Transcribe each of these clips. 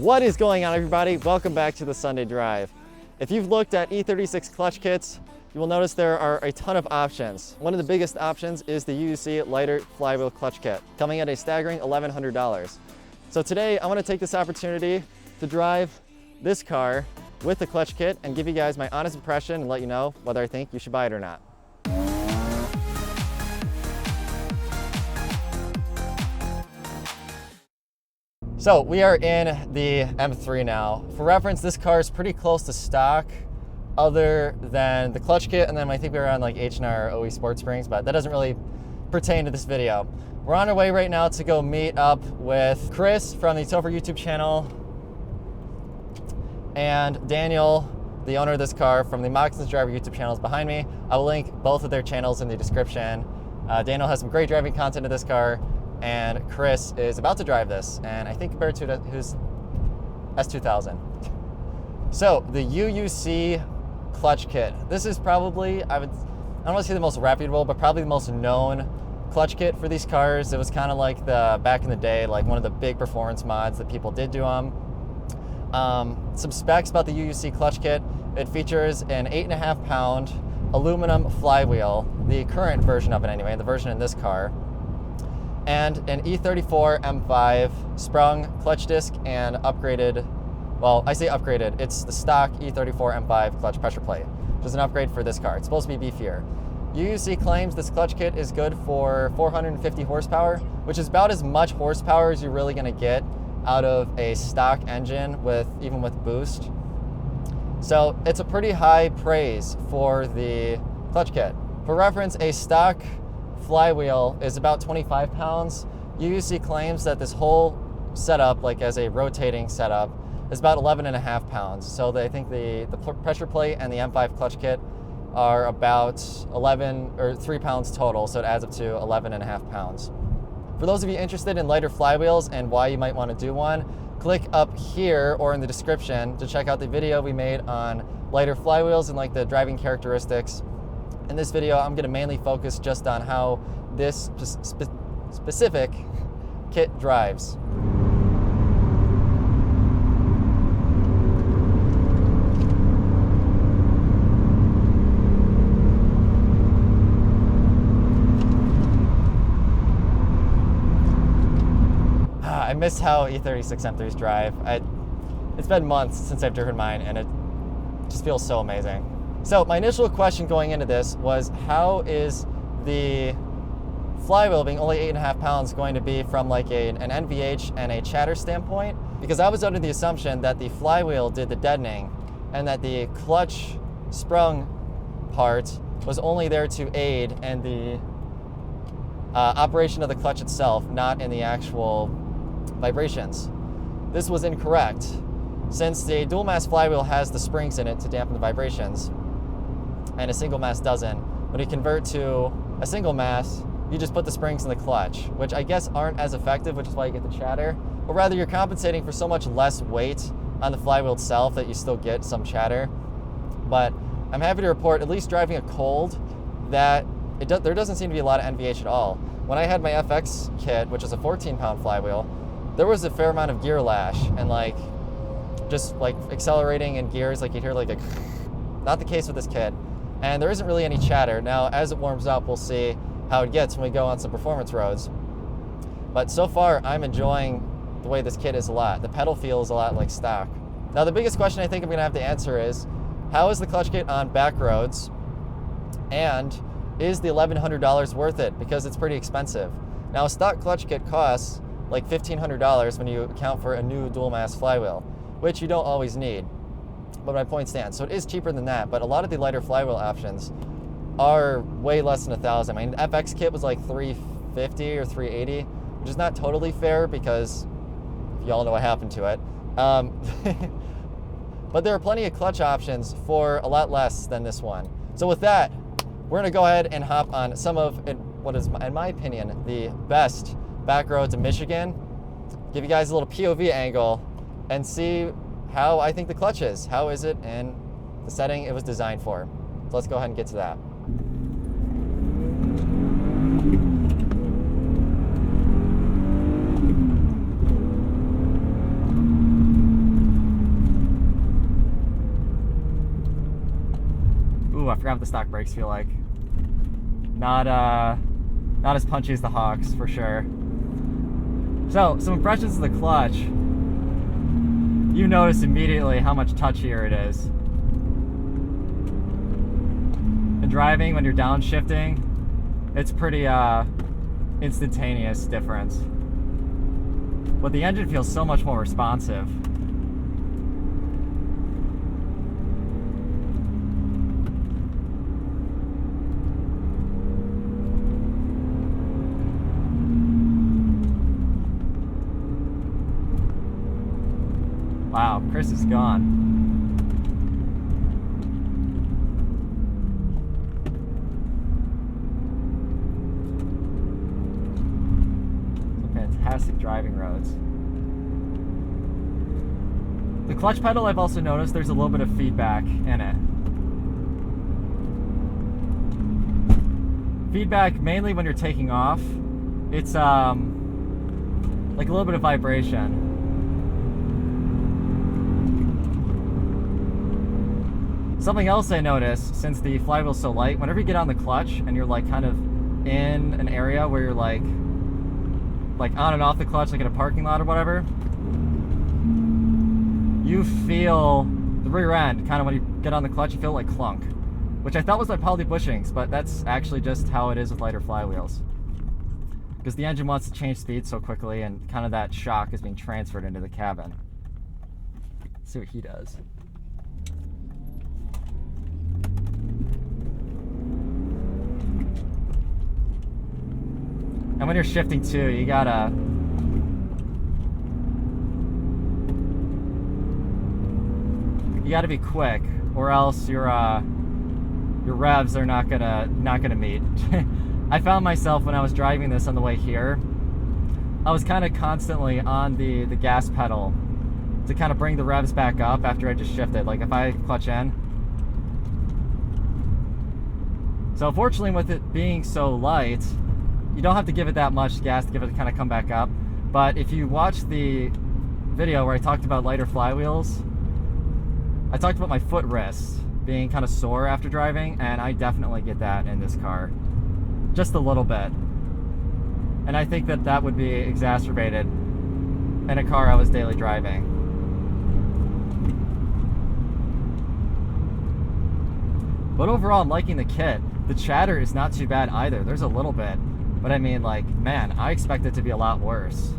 What is going on, everybody? Welcome back to the Sunday Drive. If you've looked at E36 clutch kits, you will notice there are a ton of options. One of the biggest options is the UUC lighter flywheel clutch kit, coming at a staggering $1,100. So today I want to take this opportunity to drive this car with the clutch kit and give you guys my honest impression and let you know whether I think you should buy it or not. So we are in the M3 now. For reference, this car is pretty close to stock other than the clutch kit, and then I think we were on like H&R OE Sport Springs, but that doesn't really pertain to this video. We're on our way right now to go meet up with Chris from the Topher YouTube channel and Daniel, the owner of this car, from the Moccasins Driver YouTube channels behind me. I will link both of their channels in the description. Daniel has some great driving content of this car, and Chris is about to drive this, and I think compared to his S2000. So the UUC clutch kit. This is probably, I don't want to say the most reputable, but probably the most known clutch kit for these cars. It was kind of like back in the day, like one of the big performance mods that people did do them. Some specs about the UUC clutch kit. It features an 8.5 pound aluminum flywheel, the current version of it anyway, the version in this car, and an E34 M5 sprung clutch disc and upgraded, well, I say upgraded, it's the stock E34 M5 clutch pressure plate, which is an upgrade for this car. It's supposed to be beefier. UUC claims this clutch kit is good for 450 horsepower, which is about as much horsepower as you're really gonna get out of a stock engine even with boost. So it's a pretty high praise for the clutch kit. For reference, a stock flywheel is about 25 pounds. UUC claims that this whole setup, like as a rotating setup, is about 11.5 pounds. So they think the pressure plate and the M5 clutch kit are about 3 pounds total, so it adds up to 11.5 pounds. For those of you interested in lighter flywheels and why you might want to do one, click up here or in the description to check out the video we made on lighter flywheels and like the driving characteristics. In this video, I'm going to mainly focus just on how this specific kit drives. I miss how E36 M3s drive. It's been months since I've driven mine, and it just feels so amazing. So my initial question going into this was, how is the flywheel being only 8.5 pounds going to be from like an NVH and a chatter standpoint? Because I was under the assumption that the flywheel did the deadening and that the clutch sprung part was only there to aid in the operation of the clutch itself, not in the actual vibrations. This was incorrect. Since the dual mass flywheel has the springs in it to dampen the vibrations, and a single mass doesn't, when you convert to a single mass, you just put the springs in the clutch, which I guess aren't as effective, which is why you get the chatter. Or rather, you're compensating for so much less weight on the flywheel itself that you still get some chatter. But I'm happy to report, at least driving a cold, that there doesn't seem to be a lot of NVH at all. When I had my FX kit, which is a 14-pound flywheel, there was a fair amount of gear lash and like just like accelerating in gears, like you'd hear like a not the case with this kit. And there isn't really any chatter. Now, as it warms up, we'll see how it gets when we go on some performance roads. But so far, I'm enjoying the way this kit is a lot. The pedal feels a lot like stock. Now, the biggest question I think I'm gonna have to answer is, how is the clutch kit on back roads? And is the $1,100 worth it? Because it's pretty expensive. Now, a stock clutch kit costs like $1,500 when you account for a new dual mass flywheel, which you don't always need. But my point stands. So it is cheaper than that, but a lot of the lighter flywheel options are way less than $1,000. I mean, the FX kit was like $350 or $380, which is not totally fair because y'all know what happened to it. But there are plenty of clutch options for a lot less than this one. So with that, we're gonna go ahead and hop on some of what is, in my opinion, the best back roads in Michigan. Give you guys a little POV angle and see how I think the clutch is. How is it in the setting it was designed for? So let's go ahead and get to that. I forgot what the stock brakes feel like. Not as punchy as the Hawks, for sure. So, some impressions of the clutch. You notice immediately how much touchier it is. In driving, when you're downshifting, it's pretty instantaneous difference. But the engine feels so much more responsive. Wow, Chris is gone. Some fantastic driving roads. The clutch pedal, I've also noticed there's a little bit of feedback in it. Feedback mainly when you're taking off. It's like a little bit of vibration. Something else I noticed, since the flywheel's so light, whenever you get on the clutch and you're like kind of in an area where you're like on and off the clutch, like in a parking lot or whatever, you feel the rear end, kind of when you get on the clutch, you feel like clunk, which I thought was my poly bushings, but that's actually just how it is with lighter flywheels. Because the engine wants to change speed so quickly, and kind of that shock is being transferred into the cabin. Let's see what he does. And when you're shifting too, you gotta be quick, or else your revs are not gonna meet. I found myself when I was driving this on the way here, I was kind of constantly on the gas pedal to kind of bring the revs back up after I just shifted. Like if I clutch in. So fortunately, with it being so light, you don't have to give it that much gas to give it to kind of come back up. But if you watch the video where I talked about lighter flywheels, I talked about my foot wrists being kind of sore after driving, and I definitely get that in this car. Just a little bit. And I think that that would be exacerbated in a car I was daily driving. But overall, I'm liking the kit. The chatter is not too bad either. There's a little bit. But I mean, like, man, I expect it to be a lot worse.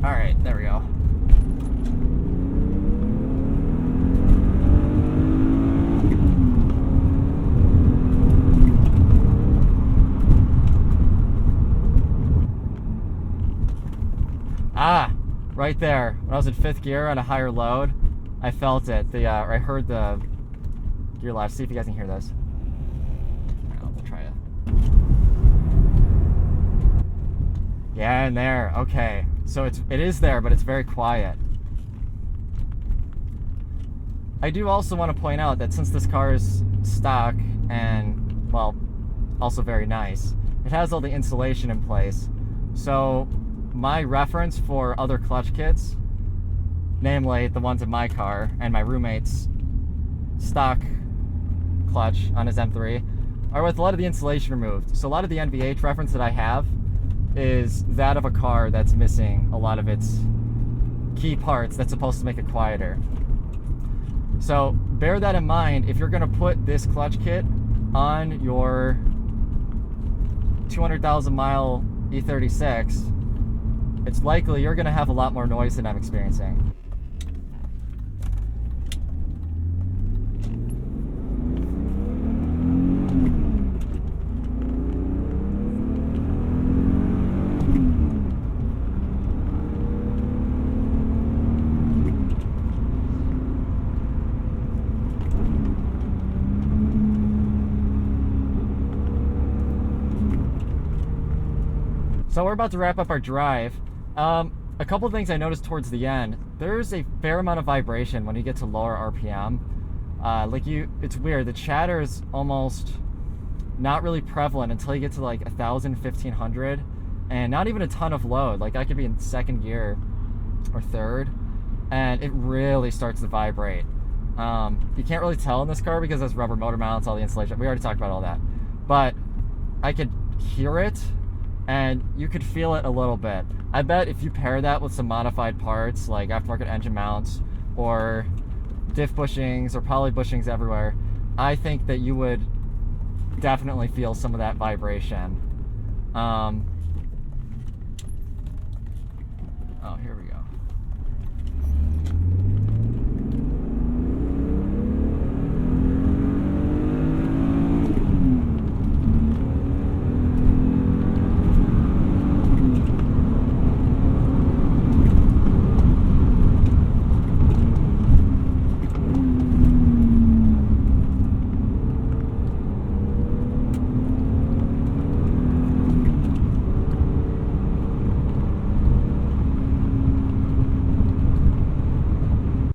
Alright, there we go. Ah, right there. When I was in 5th gear on a higher load, I felt it. I heard the gear latch. See if you guys can hear this. We'll try it. Yeah, in there. Okay. So it is there, but it's very quiet. I do also want to point out that since this car is stock and, well, also very nice, it has all the insulation in place. So my reference for other clutch kits, namely the ones in my car and my roommate's stock clutch on his M3, are with a lot of the insulation removed. So a lot of the NVH reference that I have is that of a car that's missing a lot of its key parts that's supposed to make it quieter. So bear that in mind if you're going to put this clutch kit on your 200,000 mile E36. it's likely you're gonna have a lot more noise than I'm experiencing. So we're about to wrap up our drive. A couple of things I noticed towards the end. There's a fair amount of vibration when you get to lower RPM. It's weird. The chatter is almost not really prevalent until you get to like 1,000, 1,500, and not even a ton of load. Like I could be in second gear or third, and it really starts to vibrate. You can't really tell in this car because there's rubber motor mounts, all the insulation. We already talked about all that, but I could hear it. And you could feel it a little bit. I bet if you pair that with some modified parts like aftermarket engine mounts or diff bushings or poly bushings everywhere, I think that you would definitely feel some of that vibration. Oh, here we go.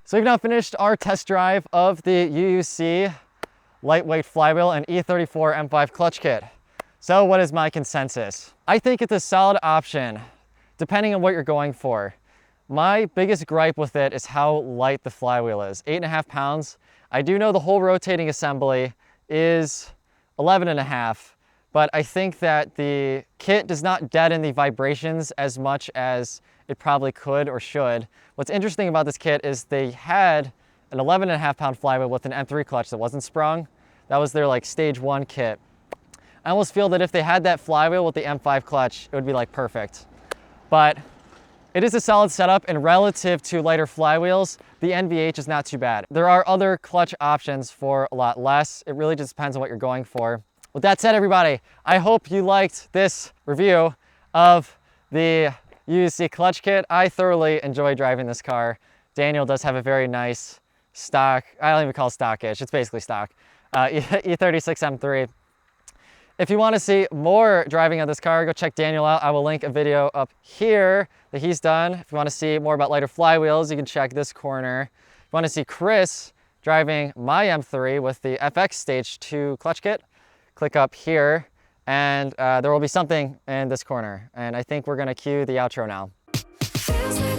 So we've now finished our test drive of the UUC lightweight flywheel and E34 M5 clutch kit. So what is my consensus? I think it's a solid option, depending on what you're going for. My biggest gripe with it is how light the flywheel is, 8.5 pounds. I do know the whole rotating assembly is 11.5, but I think that the kit does not deaden the vibrations as much as it probably could or should. What's interesting about this kit is they had an 11.5 pound flywheel with an M3 clutch that wasn't sprung. That was their like stage 1 kit. I almost feel that if they had that flywheel with the M5 clutch, it would be like perfect. But it is a solid setup, and relative to lighter flywheels, the NVH is not too bad. There are other clutch options for a lot less. It really just depends on what you're going for. With that said, everybody, I hope you liked this review of the UUC clutch kit. I thoroughly enjoy driving this car. Daniel does have a very nice stock, I don't even call it stockish, it's basically stock, E36 M3. If you want to see more driving of this car, go check Daniel out. I will link a video up here that he's done. If you want to see more about lighter flywheels, you can check this corner. If you want to see Chris driving my M3 with the FX Stage 2 clutch kit, click up here, and there will be something in this corner. And I think we're going to cue the outro now.